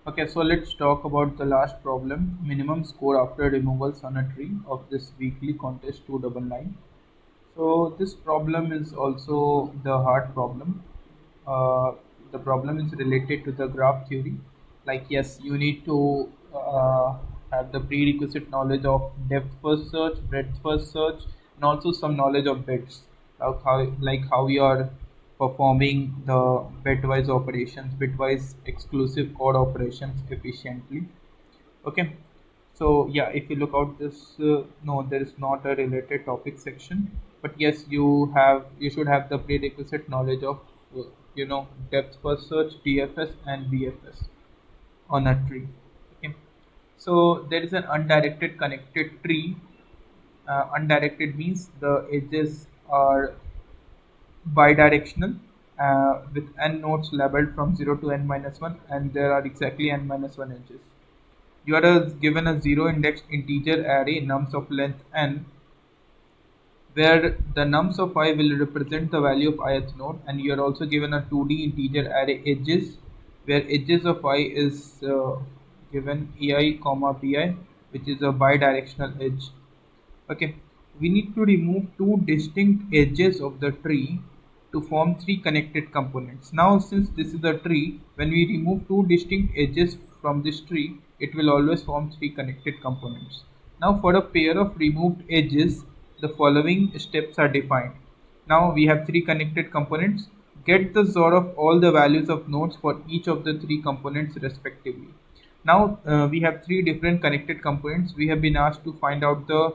Okay, so let's talk about the last problem, minimum score after removals on a tree of this weekly contest 299. So this problem is also the hard problem. Uh, the problem is related to the graph theory. Like yes, you need to have the prerequisite knowledge of depth first search, breadth first search, and also some knowledge of bits, like how you are performing the bitwise operations, bitwise exclusive code operations efficiently. Okay, so yeah, if you look out this, no, there is not a related topic section, but yes, you should have the prerequisite knowledge of uh, depth first search, DFS, and BFS on a tree. Okay, so there is an undirected connected tree. Undirected means the edges are bidirectional with n nodes labeled from 0 to n minus 1, and there are exactly n minus 1 edges. You are given a zero indexed integer array nums of length n, where the nums of I will represent the value of ith node, and you are also given a 2D integer array edges, where edges of I is given ai comma bi, which is a bidirectional edge. Okay, we need to remove two distinct edges of the tree to form three connected components. Now, since this is a tree, when we remove two distinct edges from this tree, it will always form three connected components. Now, for a pair of removed edges, the following steps are defined. Now, we have three connected components. Get the XOR of all the values of nodes for each of the three components respectively. Now we have three different connected components. We have been asked to find out the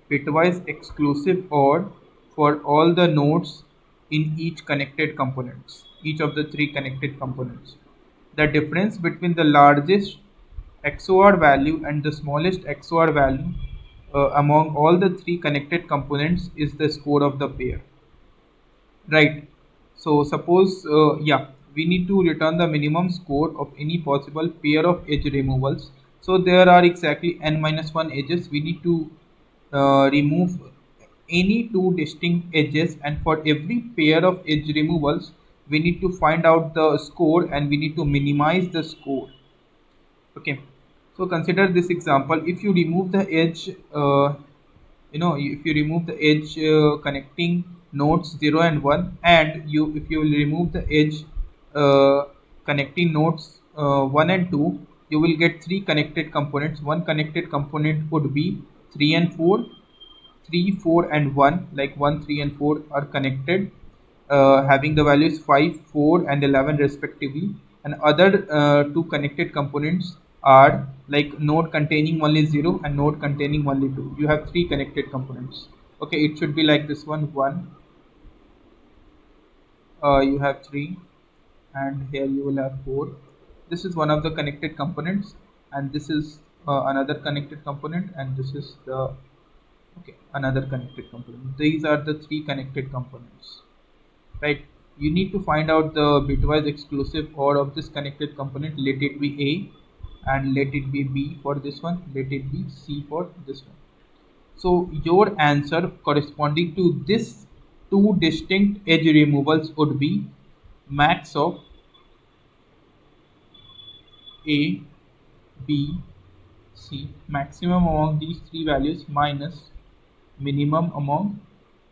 bitwise exclusive OR for all the nodes in each connected components, each of the three connected components. The difference between the largest XOR value and the smallest XOR value among all the three connected components is the score of the pair. Right. So suppose, yeah, we need to return the minimum score of any possible pair of edge removals. So there are exactly n minus 1 edges. We need to remove any two distinct edges, and for every pair of edge removals, we need to find out the score and we need to minimize the score. Okay, so consider this example. If you remove the edge, if you remove the edge connecting nodes 0 and 1, and if you will remove the edge connecting nodes 1 and 2, you will get three connected components. One connected component would be 3 and 4, 3, 4, and 1, like 1, 3, and 4 are connected, having the values 5, 4, and 11 respectively. And other two connected components are like node containing only 0 and node containing only 2. You have three connected components. Okay, it should be like this one, 1, you have 3, and here you will have 4. This is one of the connected components, and this is another connected component, and this is the another connected component. These are the three connected components, right? You need to find out the bitwise exclusive OR of this connected component. Let it be a, and let it be b for this one, let it be c for this one. So your answer corresponding to this two distinct edge removals would be max of a, b, c, maximum among these three values minus minimum among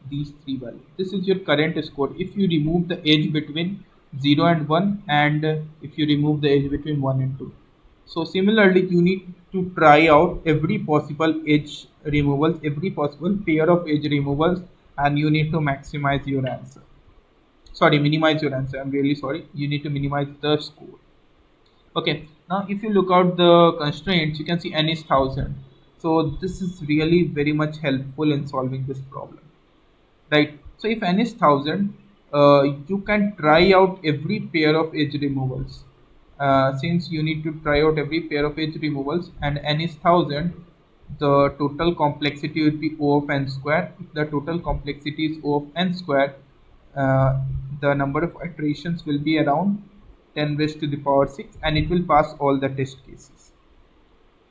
these three values. This is your current score if you remove the edge between 0 and 1, and if you remove the edge between 1 and 2. So similarly, you need to try out every possible edge removals, every possible pair of edge removals, and you need to maximize your answer. Sorry, minimize your answer. I'm really sorry. You need to minimize the score. Okay, now if you look out the constraints, you can see n is 1000. So this is really very much helpful in solving this problem, right? So if n is 1000, you can try out every pair of edge removals. Since you need to try out every pair of edge removals and n is 1000, the total complexity would be O of n square. If the total complexity is O of n square, uh, the number of iterations will be around 10 raised to the power 6, and it will pass all the test cases,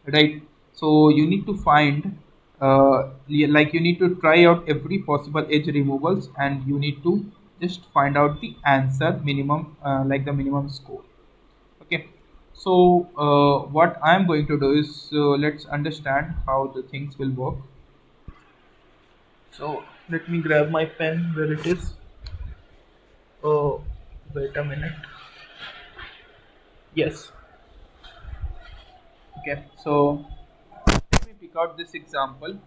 right? So you need to find like you need to try out every possible edge removals, and you need to just find out the answer minimum, like the minimum score. Okay, So what I'm going to do is let's understand how the things will work. So let me grab my pen where it is. Oh, wait a minute. Yes. Okay. So let me pick out this example.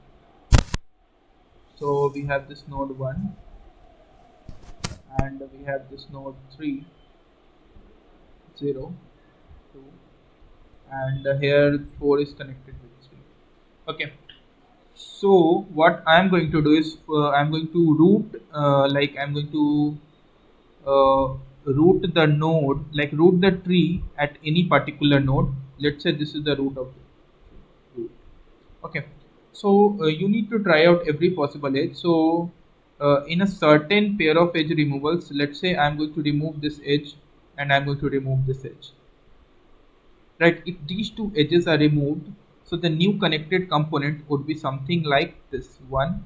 So we have this node 1 and we have this node 3, 0, 2, and here 4 is connected with 3. Okay. So what I'm going to do is I'm going to root I'm going to root the node, like root the tree at any particular node. Let's say this is the root of the root. Okay. So you need to try out every possible edge. So in a certain pair of edge removals, let's say I'm going to remove this edge and I'm going to remove this edge. Right? If these two edges are removed, so the new connected component would be something like this: 1,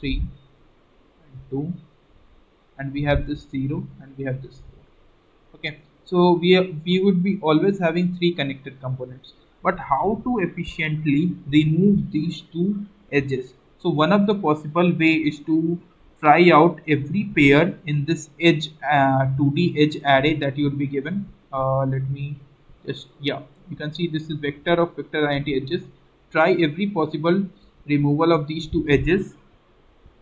3, and 2, and we have this 0 and we have this 4. Okay, so we would be always having three connected components, but how to efficiently remove these two edges? So one of the possible way is to try out every pair in this edge 2D edge array that you would be given. Let me just, yeah, you can see this is vector of vector identity edges. Try every possible removal of these two edges,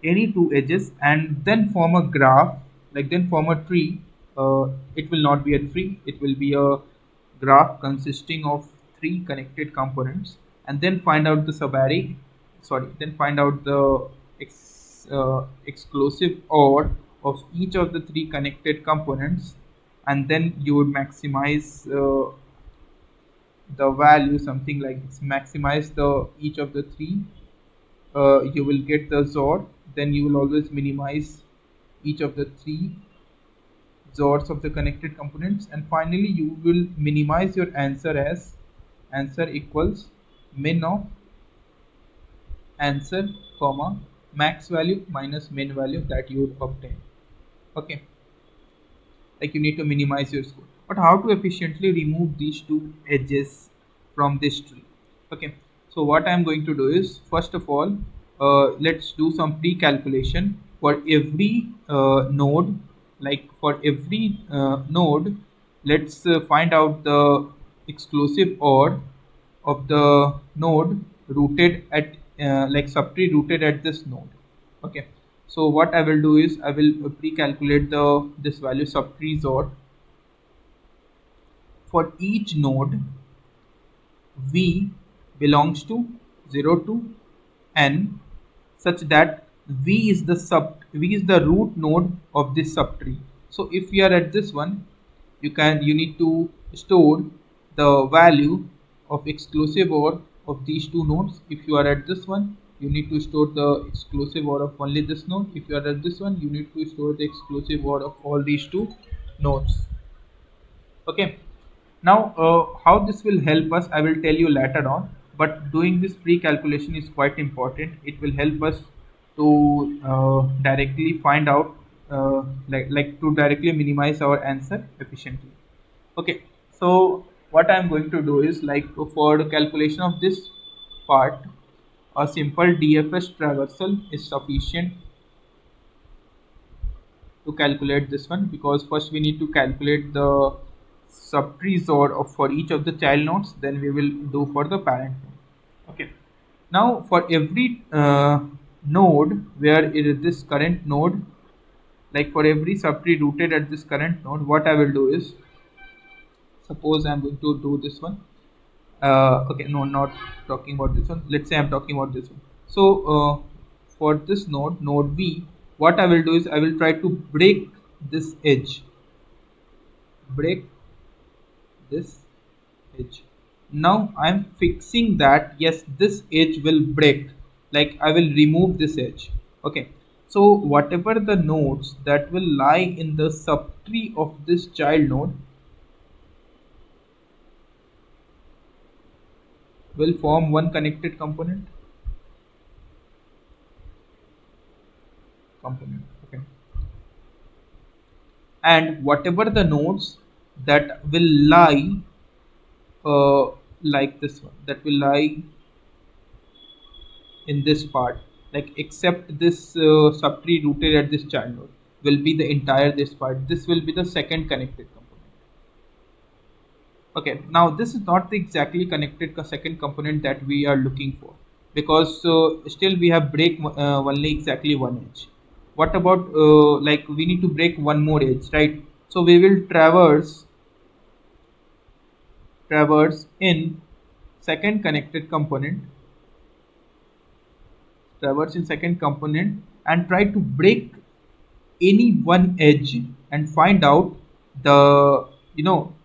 any two edges, and then form a graph, like then form a tree. It will not be a tree, it will be a graph consisting of three connected components, and then find out the subarray, sorry, then find out the exclusive OR of each of the three connected components, and then you would maximize the value, something like this, maximize the each of the three. You will get the XOR. Then you will always minimize each of the three XORs of the connected components, and finally you will minimize your answer as answer equals min of answer comma max value minus min value that you would obtain. Okay, like you need to minimize your score. But how to efficiently remove these two edges from this tree? Okay, so what I'm going to do is, first of all, let's do some pre-calculation for every node. Like for every node, let's find out the exclusive OR of the node rooted at like subtree rooted at this node. Okay, so what I will do is I will pre-calculate the this value subtree XOR for each node v belongs to 0 to n, such that v is the root node of this subtree. So if we are at this one, you need to store the value of exclusive OR of these two nodes. If you are at this one, you need to store the exclusive OR of only this node. If you are at this one, you need to store the exclusive OR of all these two nodes. Okay, now how this will help us, I will tell you later on, but doing this pre-calculation is quite important. It will help us to directly find out like to directly minimize our answer efficiently. Okay, so what I'm going to do is, like for the calculation of this part, a simple DFS traversal is sufficient to calculate this one, because first we need to calculate the subtrees or of for each of the child nodes, then we will do for the parent node. Okay, now for every node where it is this current node, like for every subtree rooted at this current node, what I will do is, suppose I'm going to do this one. Okay, no, not talking about this one, let's say I'm talking about this one. So for this node v, what I will do is I will try to break this edge, break this edge. Now I'm fixing that yes, this edge will break, like I will remove this edge. Okay, so whatever the nodes that will lie in the subtree of this child node will form one connected component. Okay, and whatever the nodes that will lie like this one, that will lie in this part, like except this subtree rooted at this child node will be the entire this part. This will be the second connected component. Okay, now this is not the exactly connected second component that we are looking for, because still we have break only exactly one edge. What about like we need to break one more edge, right? So we will traverse in second connected component, traverse in second component and try to break any one edge and find out the,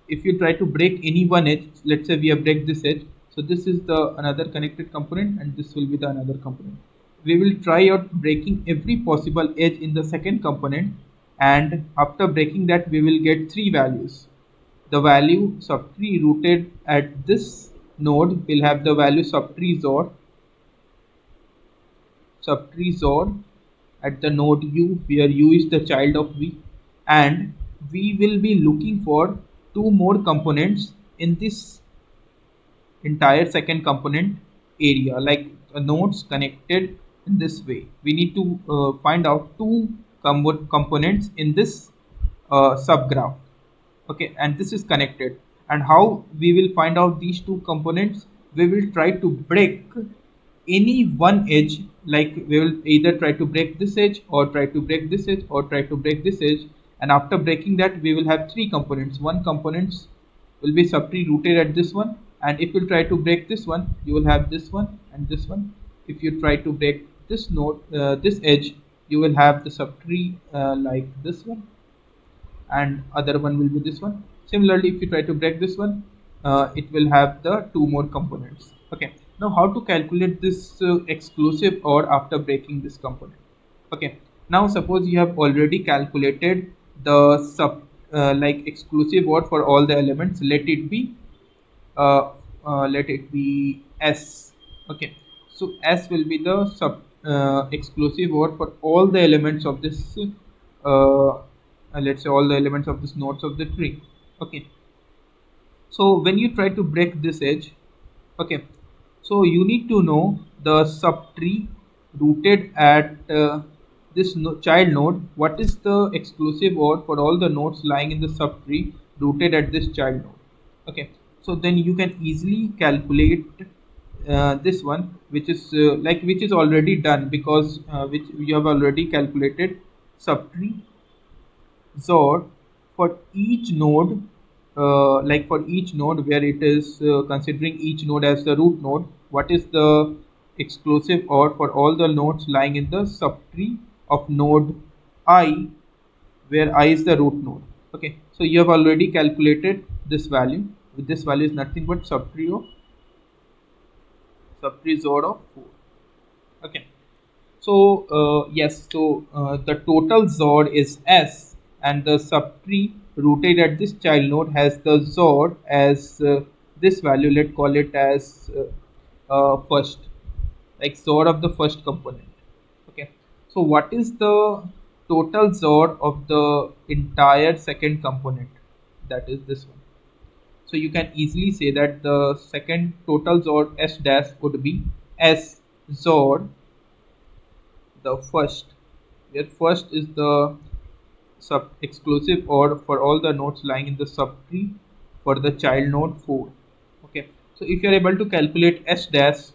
if you try to break any one edge, let's say we have break this edge, so this is the another connected component and this will be the another component. We will try out breaking every possible edge in the second component, and after breaking that we will get three values. The value subtree rooted at this node will have the value subtree zor at the node u, where u is the child of v, and we will be looking for two more components in this entire second component area, like nodes connected in this way. We need to find out two components in this subgraph. Okay, and this is connected. And how we will find out these two components? We will try to break any one edge, like we will either try to break this edge or try to break this edge or try to break this edge, and after breaking that we will have three components. One components will be subtree rooted at this one, and if you try to break this one you will have this one and this one. If you try to break this node, this edge, you will have the subtree like this one, and other one will be this one. Similarly, if you try to break this one, it will have the two more components. Okay, now how to calculate this exclusive OR after breaking this component? Okay, now suppose you have already calculated the like exclusive OR for all the elements. Uh, let it be S. Okay, so S will be the exclusive OR for all the elements of this let's say all the elements of this nodes of the tree. Okay, so when you try to break this edge, okay, so you need to know the subtree rooted at this child node, what is the exclusive OR for all the nodes lying in the subtree rooted at this child node. Okay, so then you can easily calculate this one, which is which is already done, because which you have already calculated subtree XOR for each node, like for each node where it is considering each node as the root node, what is the exclusive OR for all the nodes lying in the subtree of node I, where I is the root node. Okay, so you have already calculated this value. This value is nothing but subtree XOR of 4. Okay, so yes, so the total XOR is S, and the subtree rooted at this child node has the XOR as this value. Let's call it as first, like XOR of the first component. Okay, so what is the total XOR of the entire second component? That is this one. So you can easily say that the second total XOR S dash would be S XOR the first, where first is the sub exclusive OR for all the nodes lying in the subtree for the child node 4. Okay, so if you are able to calculate S dash,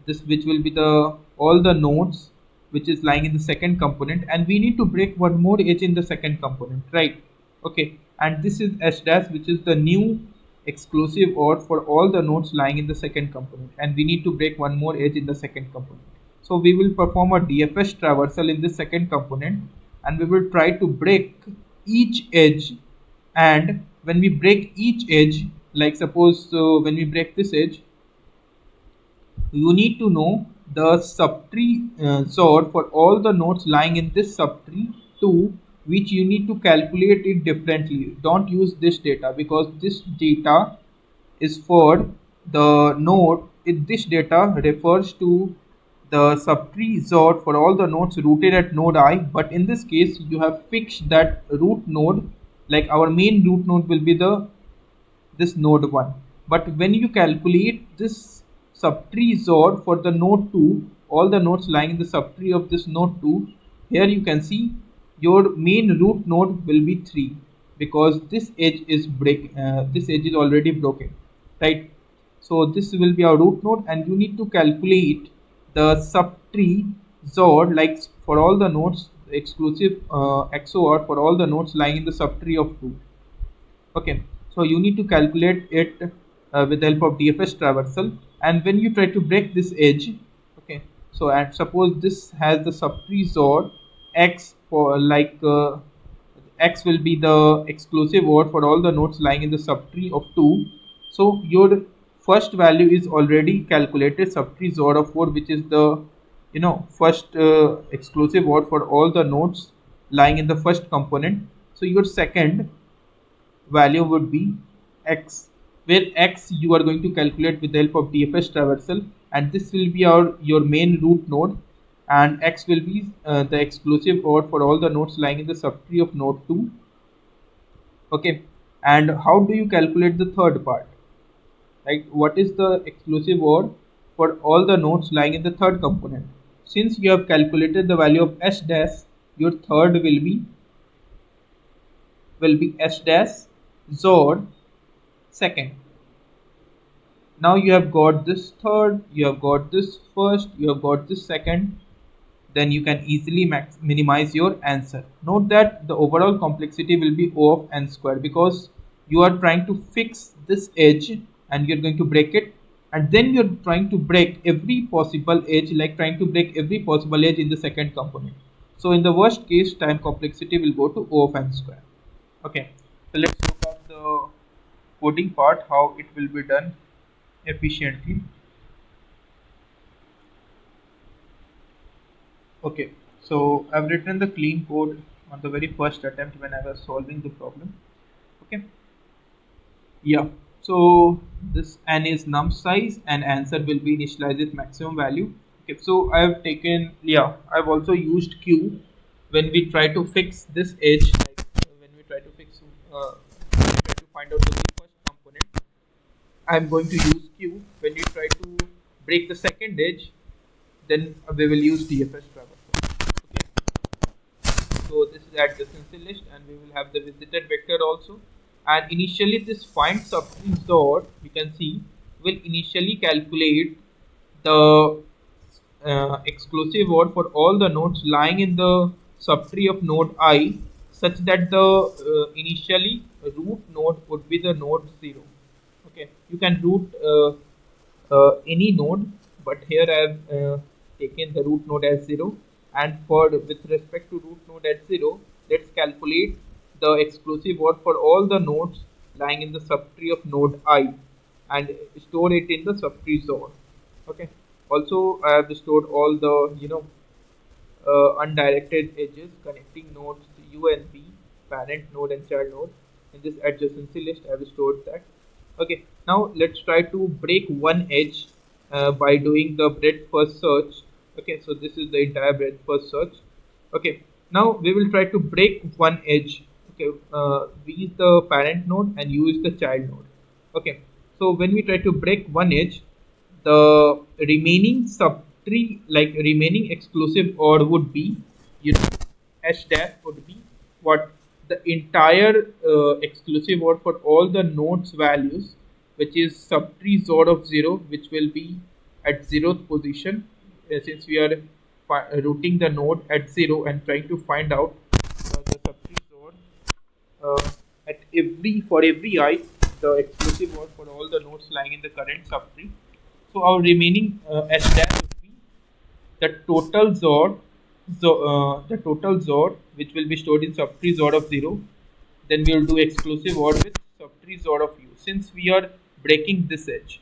this which will be the all the nodes which is lying in the second component, and we need to break one more edge in the second component, right? Okay, and this is S dash, which is the new exclusive OR for all the nodes lying in the second component, and we need to break one more edge in the second component. So we will perform a DFS traversal in the second component, and we will try to break each edge. And when we break each edge, like suppose when we break this edge, you need to know the subtree XOR for all the nodes lying in this subtree 2, which you need to calculate it differently. Don't use this data, because this data is for the node. This data refers to the subtree XOR for all the nodes rooted at node I, but in this case you have fixed that root node like our main root node will be the this node 1, but when you calculate this subtree XOR for the node 2, all the nodes lying in the subtree of this node 2, here you can see your main root node will be 3 because this edge is this edge is already broken, right? So this will be our root node, and you need to calculate the subtree XOR, like for all the nodes exclusive XOR for all the nodes lying in the subtree of 2. Okay, so you need to calculate it with the help of DFS traversal, and when you try to break this edge, okay, so and suppose this has the subtree XOR x for x will be the exclusive OR for all the nodes lying in the subtree of 2. So your first value is already calculated, subtree XOR of 4, which is the first exclusive OR for all the nodes lying in the first component. So your second value would be x, where x you are going to calculate with the help of DFS traversal, and this will be your main root node, and x will be the exclusive OR for all the nodes lying in the subtree of node 2. Okay, and how do you calculate the third part? Like what is the exclusive OR for all the nodes lying in the third component? Since you have calculated the value of s dash, your third will be s dash XOR second. Now you have got this third, you have got this first, you have got this second, then you can easily minimize your answer. Note that the overall complexity will be O of n squared because you are trying to fix this edge and you're going to break it, and then you're trying to break every possible edge, like trying to break every possible edge in the second component. So in the worst case, time complexity will go to O of n squared. Okay, so let's look at the coding part, how it will be done efficiently. Okay, so I've written the clean code on the very first attempt when I was solving the problem. Okay, yeah, so this n is num size and answer will be initialized with maximum value. Okay, so I've taken, yeah, I've also used q when we try to fix this edge, like when we try to fix when we try to find out the very first component, I'm going to use q. When you try to break the second edge, then we will use DFS traversal. Okay, so this is adjacency list, and we will have the visited vector also. And initially, this find subtree XOR, you can see, will initially calculate the exclusive OR for all the nodes lying in the subtree of node I, such that the initially root node would be the node 0. Okay, you can root any node, but here I have taken the root node as 0, and for with respect to root node at 0, let's calculate the exclusive OR for all the nodes lying in the subtree of node I and store it in the subtree XOR. Okay, also I have stored all the undirected edges connecting nodes U and B, parent node and child node. In this adjacency list I have stored that. Okay, now let's try to break one edge by doing the breadth first search. Okay, so this is the entire breadth first search. Okay, now we will try to break one edge. Okay, V is the parent node and U is the child node. Okay, so when we try to break one edge, the remaining subtree, like remaining exclusive OR would be, S dash would be what? The entire exclusive OR for all the nodes values, which is subtree XOR of 0, which will be at 0th position, since we are routing the node at 0 and trying to find out the subtree XOR at for every I, the exclusive OR for all the nodes lying in the current subtree. So our remaining S dash would be the total XOR, which will be stored in subtree XOR of 0. Then we will do exclusive OR with subtree XOR of U. Since we are breaking this edge,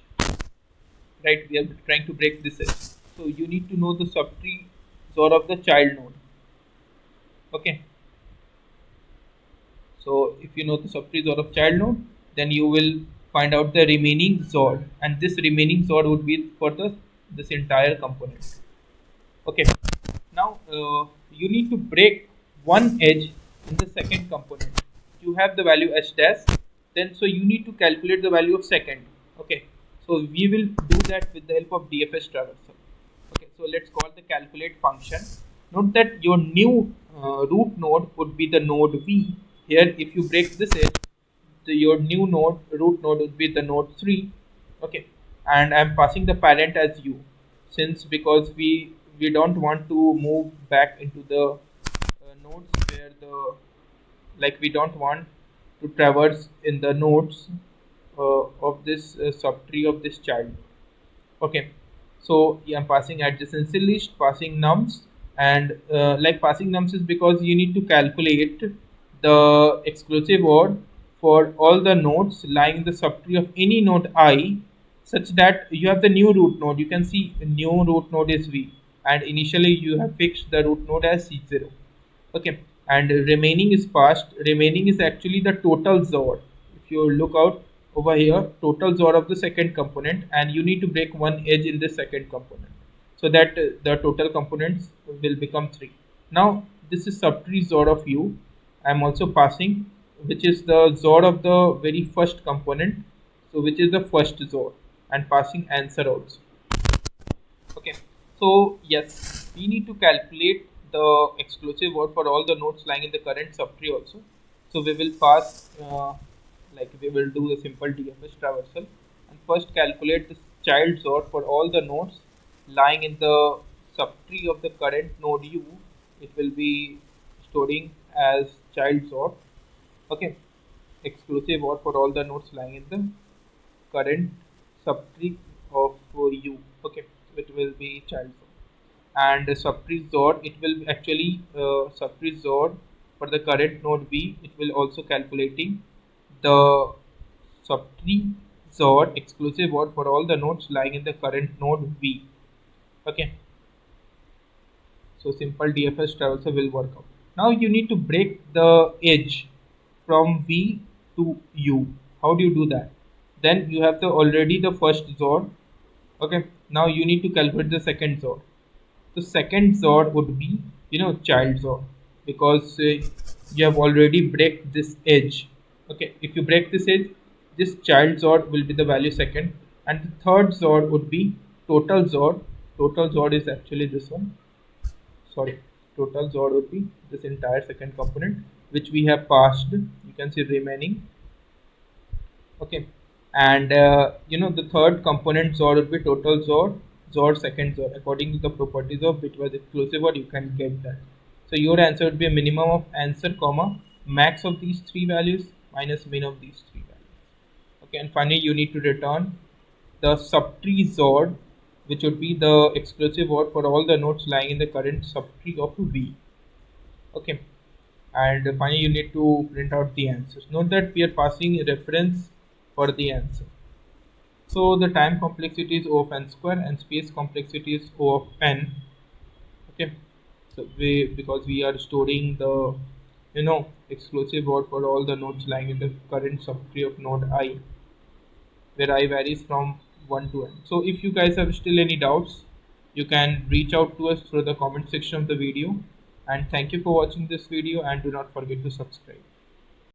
right? We are trying to break this edge. So you need to know the subtree XOR of the child node. Okay. So if you know the subtree XOR of child node, then you will find out the remaining XOR, and this remaining XOR would be for this entire component. Okay, now you need to break one edge in the second component. you have the value h dash, then so you need to calculate the value of second. Okay, so we will do that with the help of DFS traversal. Okay, so let's call the calculate function. Note that your new root node would be the node v. Here, if you break this edge, your new node root node would be the node 3. Okay, and I'm passing the parent as u, since because we don't want to move back into the nodes where the, like, we don't want to traverse in the nodes of this subtree of this child. Okay, so yeah, I'm passing adjacency list, passing nums, and like passing nums is because you need to calculate the exclusive OR for all the nodes lying in the subtree of any node I, such that you have the new root node. You can see the new root node is V, and initially you have fixed the root node as C0. Okay, and remaining is passed. Remaining is actually the total XOR. If you look out over here, total XOR of the second component, and you need to break one edge in the second component, so that the total components will become 3. Now this is subtree XOR of u. I am also passing, which is the XOR of the very first component, so which is the first XOR, and passing answer also. Okay, so yes, we need to calculate the exclusive word for all the nodes lying in the current subtree also. So we will pass, like we will do the simple DFS traversal, and first calculate the child sort for all the nodes lying in the subtree of the current node u. It will be storing as child sort. Okay, exclusive word for all the nodes lying in the current subtree of u. Okay, so it will be child zone, and subtree zord, it will actually subtree zord for the current node v. It will also calculating the subtree zord exclusive word for all the nodes lying in the current node v. Okay, so simple DFS traversal will work out. Now you need to break the edge from v to u. How do you do that? Then you have the already the first zord. Okay, now you need to calculate the second zord. The second zord would be, child zord, because you have already break this edge. Okay, if you break this edge, this child zord will be the value second, and the third zord would be total zord. Total zord is actually this one. Sorry, total zord would be this entire second component which we have passed. You can see remaining. Okay, and the third component zord would be total zord, zord second zord. According to the properties of bitwise exclusive word, you can get that. So your answer would be a minimum of answer comma max of these three values minus min of these three values. Okay, and finally you need to return the subtree zord, which would be the exclusive word for all the nodes lying in the current subtree of v. Okay, and finally you need to print out the answers. Note that we are passing a reference for the answer. So the time complexity is O of n square and space complexity is O of n. Okay, so because we are storing the exclusive word for all the nodes lying in the current subtree of node I, where I varies from 1 to n. So if you guys have still any doubts, you can reach out to us through the comment section of the video. And thank you for watching this video, and do not forget to subscribe.